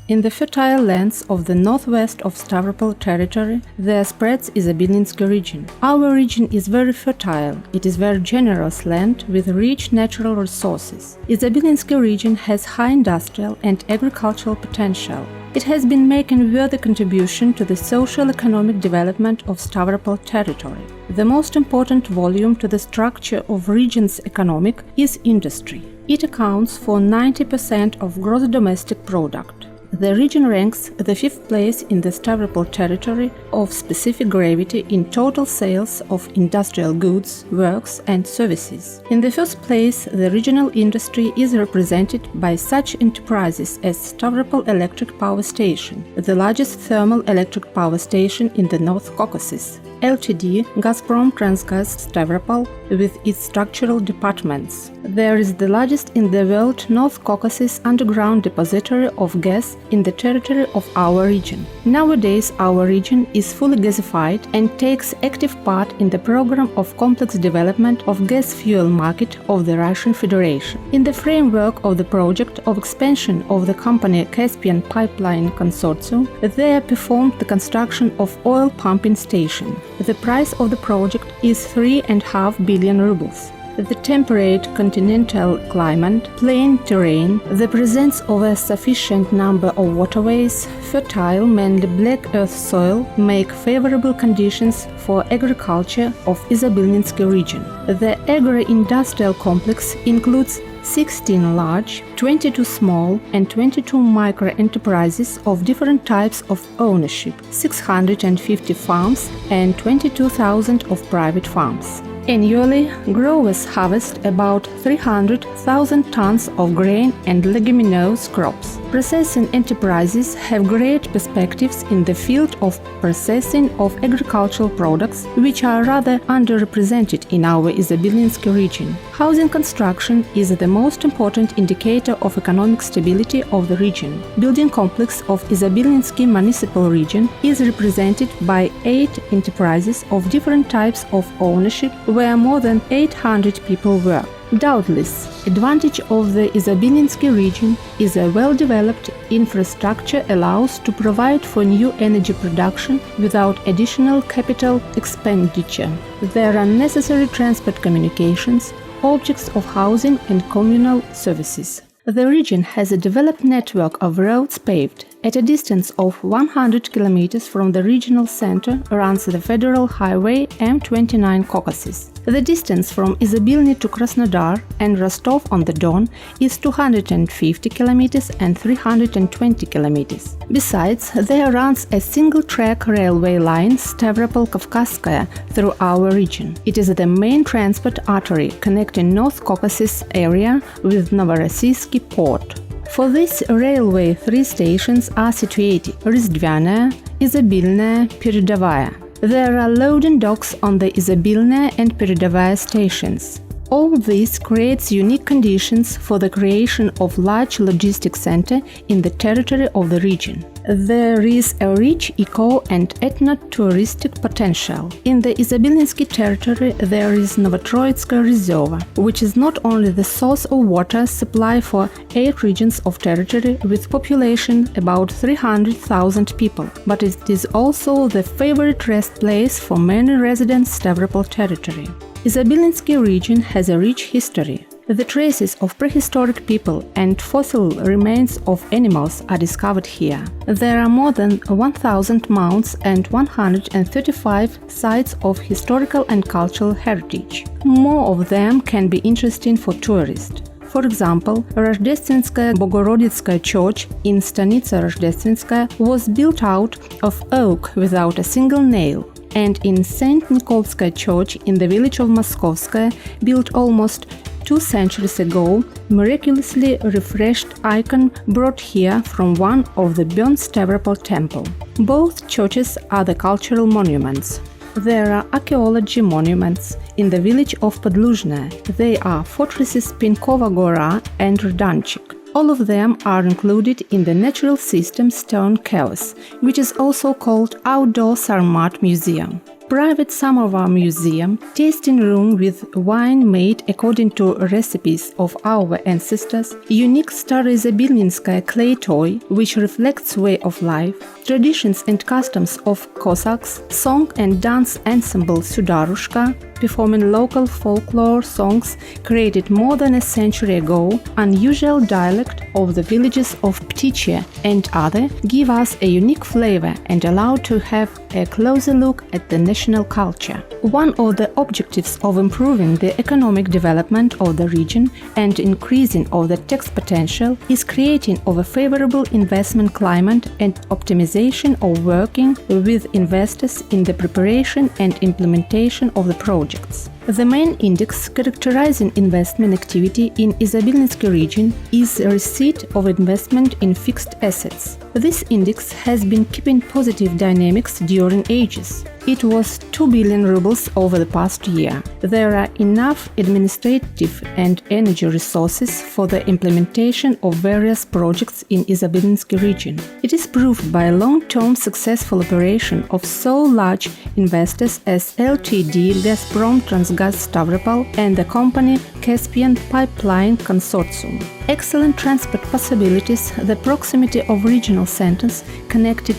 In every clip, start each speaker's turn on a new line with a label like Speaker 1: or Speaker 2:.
Speaker 1: In the fertile lands of the North-West of Stavropol Territory, there spreads Izobilnensky Region. Our region is very fertile. It is very generous land with rich natural resources. Izobilnensky Region has high industrial and agricultural potential. It has been making worthy contribution to the social-economic development of Stravropol Territory. The most important volume to the structure of region's economic is industry. It accounts for 90% of gross domestic product. The region ranks the fifth place in the Stravropol Territory of specific gravity in total sales of industrial goods, works and services. In the first place, the regional industry is represented by such enterprises as Stravropol Electric Power Station, the largest thermal electric power station in the North Caucasus, Ltd. Gasprom Transgas Stavropol with its structural departments. There is the largest in the world North Caucasus underground depository of gas in the territory of our region. Nowadays, our region is fully gasified and takes active part in the program of complex development of gas fuel market of the Russian Federation. In the framework of the project of expansion of the company Caspian Pipeline Consortium, there performed the construction of oil pumping station. The price of the project is 3.5 billion rubles. The temperate continental climate, plain terrain, the presence of a sufficient number of waterways, fertile, mainly black earth soil, make favorable conditions for agriculture of Izobilnensky region. The agro-industrial complex includes 16 large, 22 small and 22 micro-enterprises of different types of ownership, 650 farms and 22,000 of private farms. Annually, growers harvest about 300,000 tons of grain and leguminous crops. Processing enterprises have great perspectives in the field of processing of agricultural products, which are rather underrepresented in our Izobilnensky region. Housing construction is the most important indicator of economic stability of the region. Building complex of Izobilnensky municipal region is represented by 8 enterprises of different types of ownership, where more than 800 people work. Doubtless, advantage of the Izobilnensky region is a well-developed infrastructure allows to provide for new energy production without additional capital expenditure. There are necessary transport communications, objects of housing and communal services. The region has a developed network of roads paved. At a distance of 100 kilometers from the regional center runs the federal highway M29 Caucasus. The distance from Izobilny to Krasnodar and Rostov-on-the-Don is 250 kilometers and 320 kilometers. Besides, there runs a single-track railway line Stravropol-Kavkazskaya through our region. It is the main transport artery connecting North Caucasus area with Novorossiysk port. For this railway, 3 stations are situated: Rizdvyanaya, Izobilnaya, Peredovaya. There are loading docks on the Izobilnaya and Peredovaya stations. All this creates unique conditions for the creation of large logistic center in the territory of the region. There is a rich eco- and ethno-touristic potential. In the Izobilnensky territory there is Novotroitska Reserva, which is not only the source of water supply for 8 regions of territory with population about 300,000 people, but it is also the favorite rest place for many residents Stavropol territory. Izobilnensky region has a rich history. The traces of prehistoric people and fossil remains of animals are discovered here. There are more than 1,000 mounds and 135 sites of historical and cultural heritage. More of them can be interesting for tourists. For example, Rождественская Bogoroditskaya Church in Stanitsa Rождественskaya was built out of oak without a single nail, and in St. Nikolskaya Church in the village of Moskovskaya, built almost 2 centuries ago, miraculously refreshed icon brought here from one of the burnt Stravropol temple. Both churches are the cultural monuments. There are archaeology monuments in the village of Podluzhnaya. They are fortresses Pinkova Gora and Rdanchik. All of them are included in the Natural System Stone Chaos, which is also called Outdoor Sarmat Museum. Private Samovar Museum, tasting room with wine made according to recipes of our ancestors, unique Izobilnensky clay toy which reflects way of life, traditions and customs of Cossacks, song and dance ensemble Sudarushka, performing local folklore songs created more than a century ago, unusual dialect of the villages of Ptiche and other give us a unique flavor and allow to have a closer look at the national culture. One of the objectives of improving the economic development of the region and increasing of the tax potential is creating of a favorable investment climate and optimization of working with investors in the preparation and implementation of the projects. The main index characterizing investment activity in Izobilnensky region is receipt of investment in fixed assets. This index has been keeping positive dynamics during ages. It was 2 billion rubles over the past year. There are enough administrative and energy resources for the implementation of various projects in Izobilnensky region. It is proved by a long-term successful operation of so large investors as Ltd. Gasprom Transgas Stavropol and the company Caspian Pipeline Consortium. Excellent transport possibilities, the proximity of regional centers connected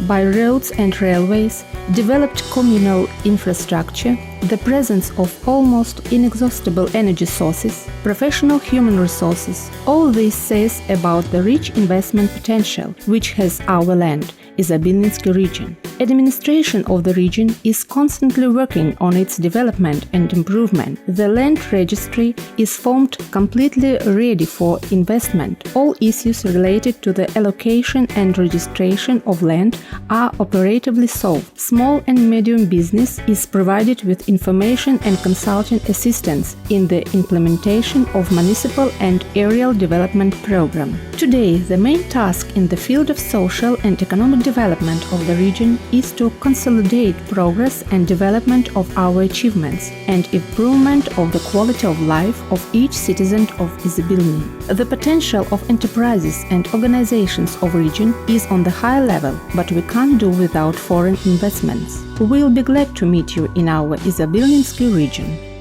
Speaker 1: by roads and railways, developed communal infrastructure, the presence of almost inexhaustible energy sources, professional human resources. All this says about the rich investment potential which has our land, Izobilnensky region. Administration of the region is constantly working on its development and improvement. The land registry is formed completely ready for investment. All issues related to the allocation and registration of land are operatively solved. Small and medium business is provided with information and consulting assistance in the implementation of municipal and aerial development program. Today, the main task in the field of social and economic development of the region is to consolidate progress and development of our achievements and improvement of the quality of life of each citizen of Izobilny. The potential of enterprises and organizations of region is on the high level, but we can't do without foreign investments. We'll be glad to meet you in our Izobilnensky region.